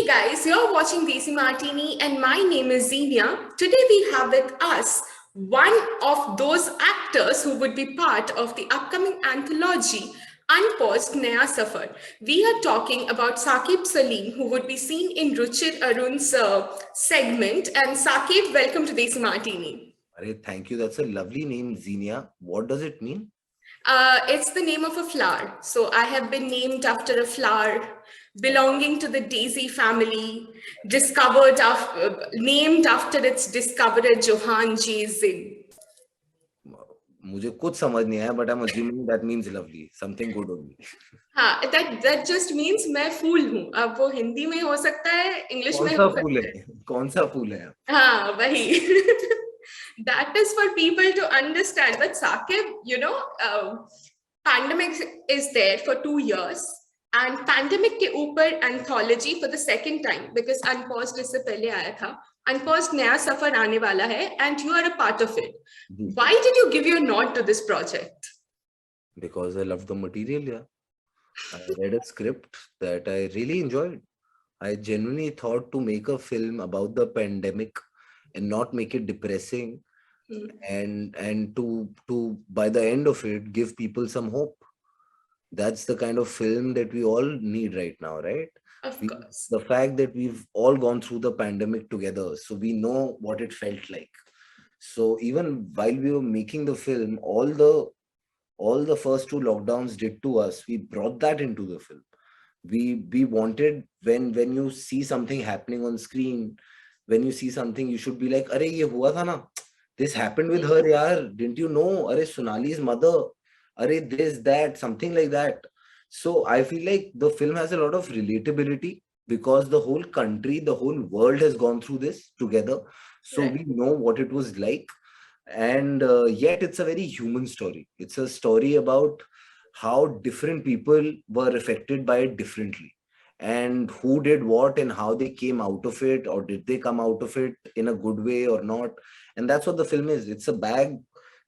Guys, you're watching Desimartini and my name is Xenia. Today we have with us one of those actors who would be part of the upcoming anthology, Unpaused, Naya Safar. We are talking about Saqib Saleem, who would be seen in Ruchir Arun's segment. And Saqib, welcome to Desimartini. Thank you. That's a lovely name, Xenia. What does it mean? It's the name of a flower. So I have been named after a flower belonging to the daisy family, named after its discoverer, Johann J. Zinn. मुझे कुछ समझ नहीं आया, but I'm assuming that means lovely, something good only. हाँ, that just means मैं फूल हूँ. अब वो हिंदी में हो सकता है, इंग्लिश में हो सकता है. कौन सा फूल है? हाँ, वही. That is for people to understand. But Saqib, pandemic is there for 2 years. And pandemic के ऊपर anthology for the second time, because Unpaused इससे पहले आया था. Unpaused नया सफर आने वाला है, and you are a part of it. Why did you give your nod to this project? Because I loved the material, yeah. I read a script that I really enjoyed. I genuinely thought to make a film about the pandemic and not make it depressing, and to by the end of it give people some hope. That's the kind of film that we all need right now, right? Of course. The fact that we've all gone through the pandemic together, so we know what it felt like. So even while we were making the film, all the first 2 lockdowns did to us, we brought that into the film. We wanted, when you see something happening on screen, when you see something, you should be like, "Arey, ye hua tha na? This happened with her, yaar. Didn't you know? Arey, Sonali's mother. Arey, this, that, something like that." So I feel like the film has a lot of relatability because the whole country, the whole world has gone through this together. So we know what it was like. And yet it's a very human story. It's a story about how different people were affected by it differently, and who did what and how they came out of it, or did they come out of it in a good way or not. And that's what the film is. It's a bag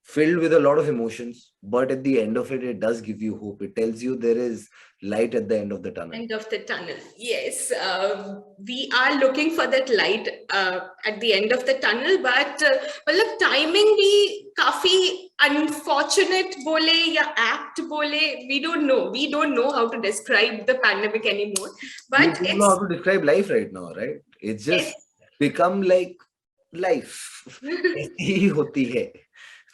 filled with a lot of emotions, but at the end of it, it does give you hope. It tells you there is light at the end of the tunnel. End of the tunnel. Yes, we are looking for that light at the end of the tunnel, but मतलब timing भी काफी unfortunate बोले या act बोले, we don't know. We don't know how to describe the pandemic anymore. But we don't know how to describe life right now, right? It's just become like life. ऐसी ही होती है.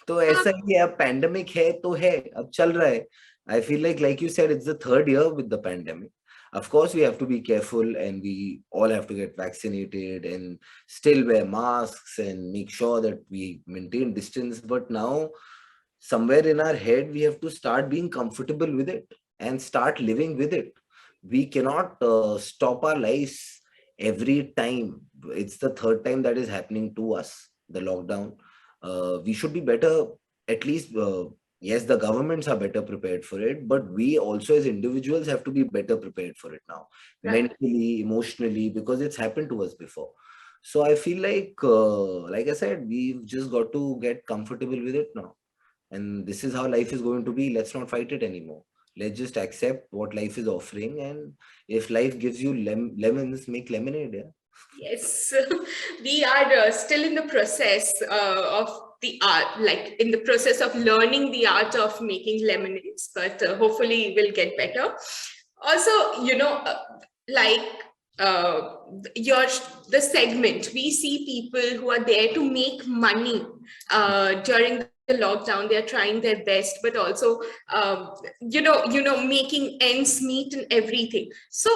तो ऐसा ही अब pandemic है तो है, अब चल रहा है. I feel like you said, it's the 3rd year with the pandemic. Of course, we have to be careful, and we all have to get vaccinated and still wear masks and make sure that we maintain distance. But now, somewhere in our head, we have to start being comfortable with it and start living with it. We cannot stop our lives every time. It's the 3rd time that is happening to us, the lockdown. We should be better, at least. Yes, the governments are better prepared for it, but we also as individuals have to be better prepared for it now, mentally, emotionally, because it's happened to us before. So I feel like I said, we've just got to get comfortable with it now. And this is how life is going to be. Let's not fight it anymore. Let's just accept what life is offering. And if life gives you lemons, make lemonade. Yeah? Yes, we are still in the process of the art, like in the process of learning the art of making lemonades, but hopefully we'll get better. Also, like the segment, we see people who are there to make money during the lockdown. They are trying their best, but also making ends meet and everything. So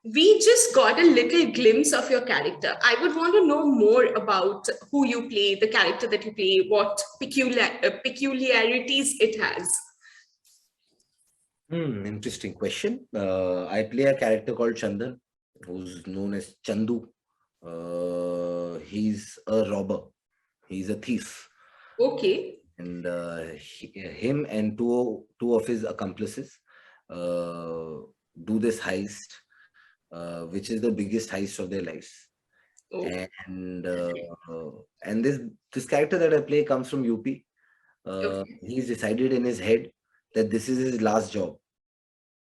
we just got a little glimpse of your character. I would want to know more about who you play, the character that you play, what peculiarities it has. Interesting question. I play a character called Chandan, who's known as Chandu. He's a robber. He's a thief. Okay. And him and two of his accomplices do this heist, which is the biggest heist of their lives. Oh. And this character that I play comes from UP. He's decided in his head that this is his last job.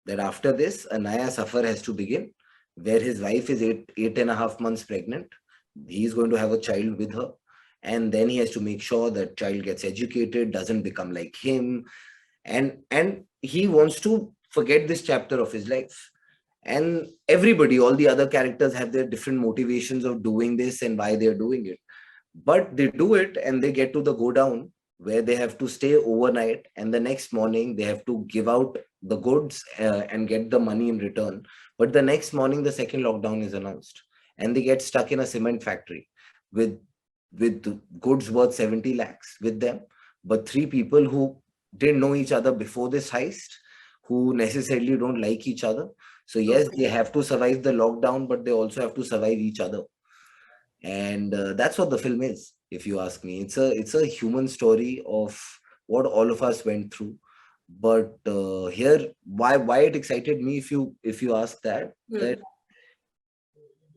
That after this, a Naya Safar has to begin, where his wife is 8.5 months pregnant. He's going to have a child with her. And then he has to make sure that child gets educated, doesn't become like him. And he wants to forget this chapter of his life. And everybody, all the other characters have their different motivations of doing this and why they're doing it. But they do it and they get to the go down where they have to stay overnight, and the next morning they have to give out the goods and get the money in return. But the next morning the second lockdown is announced, and they get stuck in a cement factory with goods worth 70 lakhs with them, but three people who didn't know each other before this heist, who necessarily don't like each other. So yes, they have to survive the lockdown, but they also have to survive each other. And that's what the film is, if you ask me. It's a human story of what all of us went through. But here, why it excited me, if you ask that, that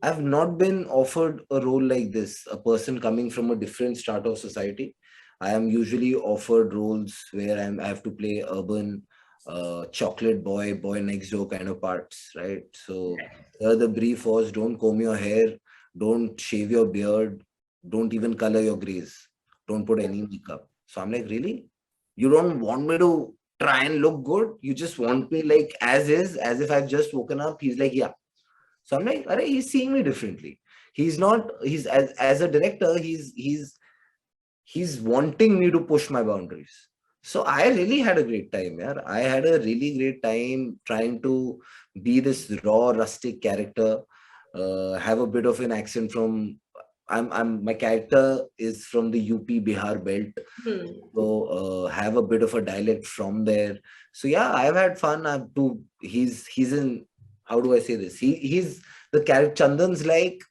I've not been offered a role like this, a person coming from a different strata of society. I am usually offered roles where I have to play urban, chocolate boy, boy next door kind of parts, right? So here the brief was, don't comb your hair, don't shave your beard, don't even color your grays, don't put any makeup. So I'm like, really? You don't want me to try and look good? You just want me like as is, as if I've just woken up? He's like, yeah. So I'm like, Arey, he's seeing me differently. He's not, he's as a director, he's wanting me to push my boundaries. So I really had a great time, yeah. I had a really great time trying to be this raw, rustic character, have a bit of an accent from, my character is from the UP Bihar belt. So have a bit of a dialect from there. So yeah, I've had fun. He's in, how do I say this? He's the character. Chandan's like,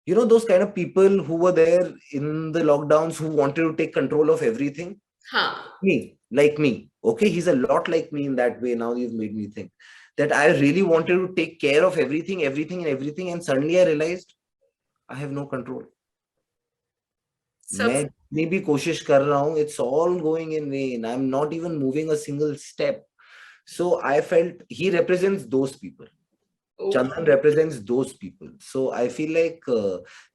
those kind of people who were there in the lockdowns who wanted to take control of everything. Like me. Okay, he's a lot like me in that way. Now you've made me think that I really wanted to take care of everything, and suddenly I realized I have no control. मैं जितनी भी कोशिश कर रहा हूँ, it's all going in vain. I'm not even moving a single step. So I felt he represents those people. Chandan represents those people. So I feel like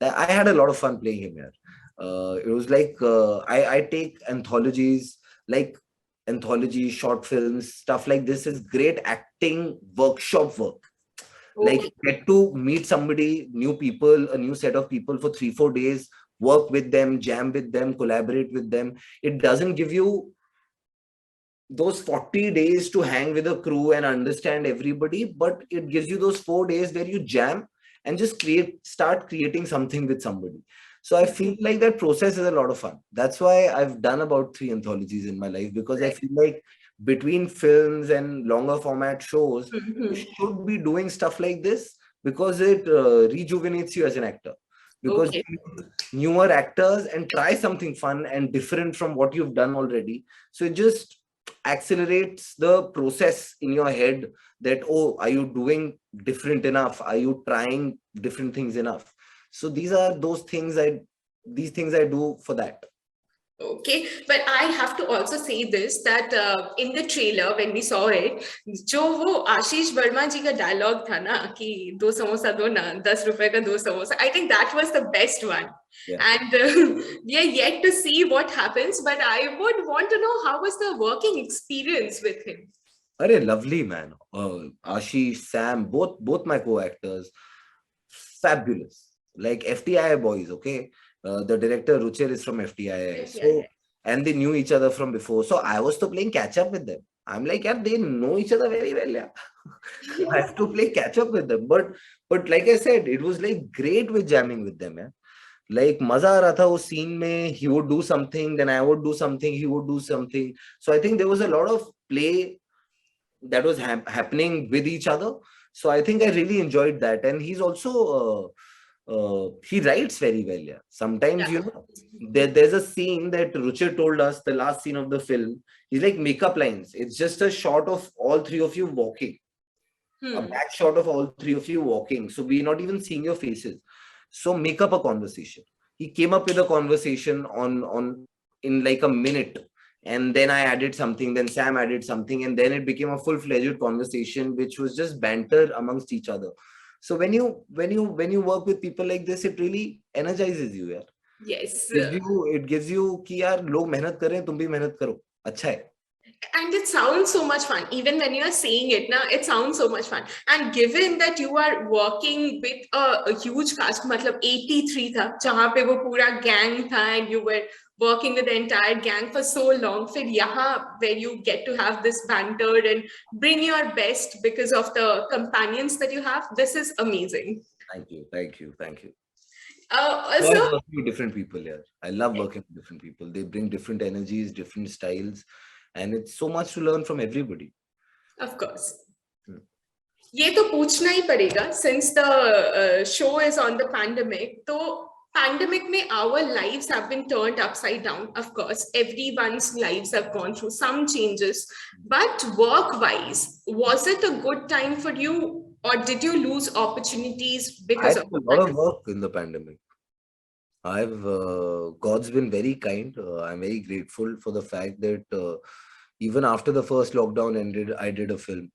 I had a lot of fun playing him here. It was like I take anthologies, like anthology, short films, stuff like this is great acting workshop work. Like get to meet somebody, new people, a new set of people for 3-4 days, work with them, jam with them, collaborate with them. It doesn't give you those 40 days to hang with a crew and understand everybody, but it gives you those 4 days where you jam and just start creating something with somebody. So I feel like that process is a lot of fun. That's why I've done about 3 anthologies in my life, because I feel like between films and longer format shows, you should be doing stuff like this, because it rejuvenates you as an actor. Because you meet newer actors and try something fun and different from what you've done already. So it just accelerates the process in your head that, oh, are you doing different enough? Are you trying different things enough? So these are these things I do for that. Okay, but I have to also say this, that in the trailer when we saw it, जो वो आशीष वर्मा जी का dialogue था ना कि 2 समोसा दो ना, 10 रुपए का 2 samosa, I think that was the best one. And we are yet to see what happens, but I would want to know how was the working experience with him. Lovely, man. Ashish, Sam, both my co-actors, fabulous. Like FTI boys, okay? The director Ruchir is from FTI. So, and they knew each other from before. So I was to playing catch up with them. I'm like, yeah, they know each other very well. Yeah. I have to play catch up with them. But like I said, it was like great with jamming with them. Yeah. Like maza aa raha tha us scene mein, he would do something, then I would do something, he would do something. So I think there was a lot of play that was happening with each other. So I think I really enjoyed that. And he's also he writes very well. Yeah. Sometimes, there's a scene that Ruchir told us, the last scene of the film. He's like, makeup lines. It's just a shot of all 3 of you walking. A back shot of all 3 of you walking. So we're not even seeing your faces. So make up a conversation. He came up with a conversation in like a minute. and then I added something, then Sam added something, and then it became a full-fledged conversation, which was just banter amongst each other. So when you work with people like this, it really energizes you, यार. Yes. It gives you कि यार लोग मेहनत कर रहे हैं, तुम भी मेहनत करो, अच्छा है. And it sounds so much fun. Even when you're saying it now, it sounds so much fun. And given that you are working with a huge cast, मतलब 83 था, जहाँ पे वो पूरा gang था, and you were working with the entire gang for so long, फिर यहाँ where you get to have this banter and bring your best because of the companions that you have, this is amazing. Thank you, thank you, thank you. Also, I love working with different people here. I love working with different people. They bring different energies, different styles, and it's so much to learn from everybody. of course. ये तो पूछना ही पड़ेगा since the show is on the pandemic. तो pandemic में our lives have been turned upside down. Of course, everyone's lives have gone through some changes. But work-wise, was it a good time for you, or did you lose opportunities I because had of a the lot of pandemic? work in the pandemic. God's been very kind. I'm very grateful for the fact that even after the first lockdown ended, I did a film.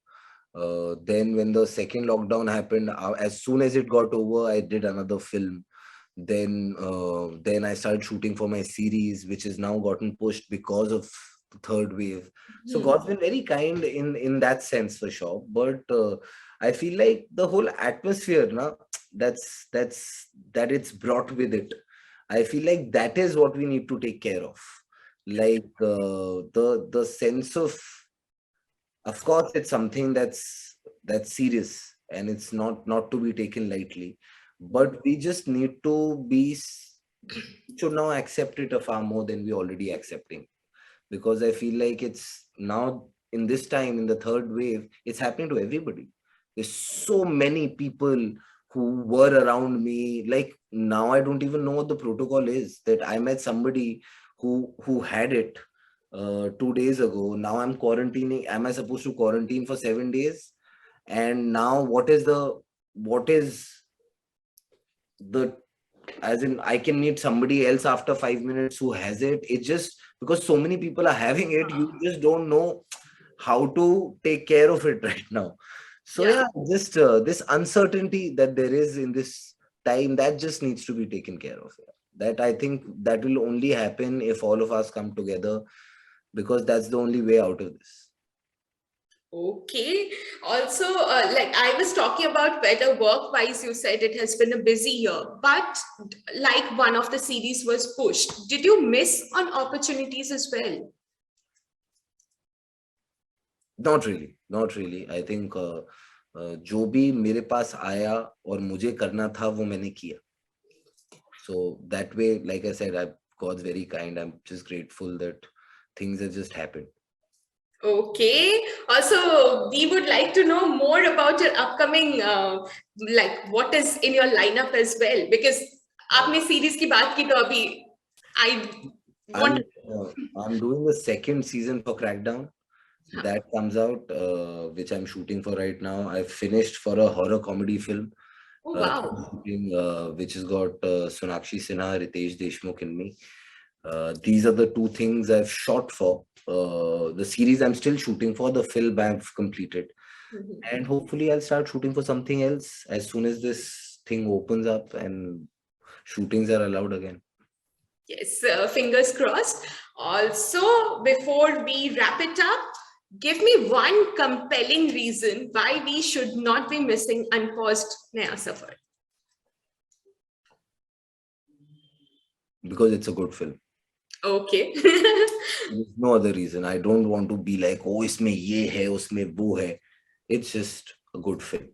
Then when the second lockdown happened, as soon as it got over, I did another film. Then I started shooting for my series, which has now gotten pushed because of the third wave. So God's been very kind in that sense for sure. But I feel like the whole atmosphere, na, that it's brought with it. I feel like that is what we need to take care of. Like the sense of course, it's something that's serious and it's not to be taken lightly. But we just need to should now accept it far more than we already accepting, because I feel like it's now in this time in the third wave, it's happening to everybody. There's so many people who were around me. Like now, I don't even know what the protocol is. That I met somebody who had it 2 days ago. Now I'm quarantining. Am I supposed to quarantine for 7 days? And now what is the as in I can meet somebody else after 5 minutes who has it. It's just because so many people are having it, you just don't know how to take care of it right now. So yeah, just this uncertainty that there is in this time, that just needs to be taken care of. That I think that will only happen if all of us come together, because that's the only way out of this. Okay. Also, like I was talking about whether work-wise, you said it has been a busy year, but like one of the series was pushed. Did you miss on opportunities as well? Not really, not really. I think जो भी मेरे पास आया और मुझे करना था वो मैंने किया. So that way, like I said, God's very kind. I'm just grateful that things have just happened. Okay. Also, we would like to know more about your upcoming, like what is in your lineup as well, because आपने series की बात की तो अभी I want. I'm doing the second season for Crackdown. That comes out, which I'm shooting for right now. I finished for a horror comedy film. Oh wow. Which has got Sonakshi Sinha, Ritesh Deshmukh in me. These are the two things I've shot for. The series I'm still shooting for, the film I've completed. And hopefully I'll start shooting for something else as soon as this thing opens up and shootings are allowed again. Yes, fingers crossed. Also, before we wrap it up, give me one compelling reason why we should not be missing Unpaused Naya Safar. Because it's a good film. Okay. There's no other reason. I don't want to be like, oh, isme ye hai, usme wo hai. It's just a good film.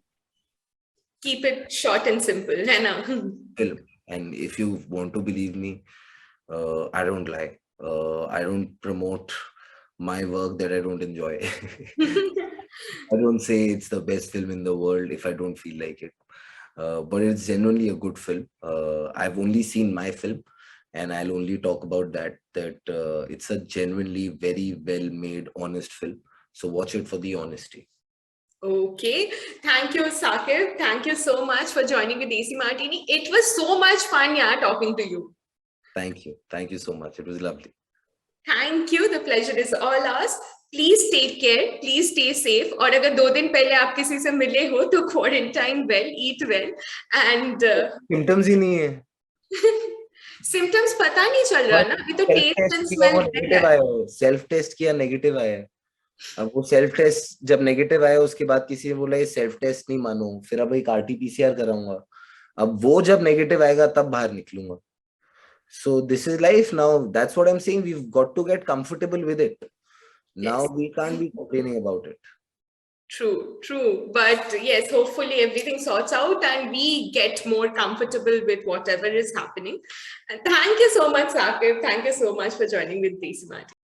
Keep it short and simple, है ना? Film. And if you want to believe me, I don't lie. I don't promote my work that I don't enjoy. I don't say it's the best film in the world if I don't feel like it. But it's genuinely a good film. I've only seen my film, and I'll only talk about that it's a genuinely very well made, honest film. So watch it for the honesty. Okay. Thank you, Saqib. Thank you so much for joining with Desimartini. It was so much fun, yeah, talking to you. Thank you. Thank you so much. It was lovely. Thank you. The pleasure is all ours. Please take care. Please stay safe. और अगर 2 दिन पहले आप किसी से मिले हो तो quarantine well, eat well, and symptoms ही नहीं है। सिम्टम्स पता नहीं चल रहा ना, अभी तो सेल्फ टेस्ट टेस्ट एंड किया, स्मेल वो रह नेगेटिव रहा है। आया, हो सेल्फ टेस्ट किया, नेगेटिव आया। अब वो सेल्फ टेस्ट जब नेगेटिव आया, उसके बाद किसी ने बोला ये सेल्फ टेस्ट नहीं मानो, फिर अब एक आरटीपीसीआर कराऊंगा। अब वो जब नेगेटिव आएगा तब बाहर निकलूंगा। So this is life now. That's what I'm saying. We've got to get comfortable with it. Now Yes. we can't be complaining about it. True. But yes, hopefully everything sorts out and we get more comfortable with whatever is happening. And thank you so much, Saqib. Thank you so much for joining with Desimartini.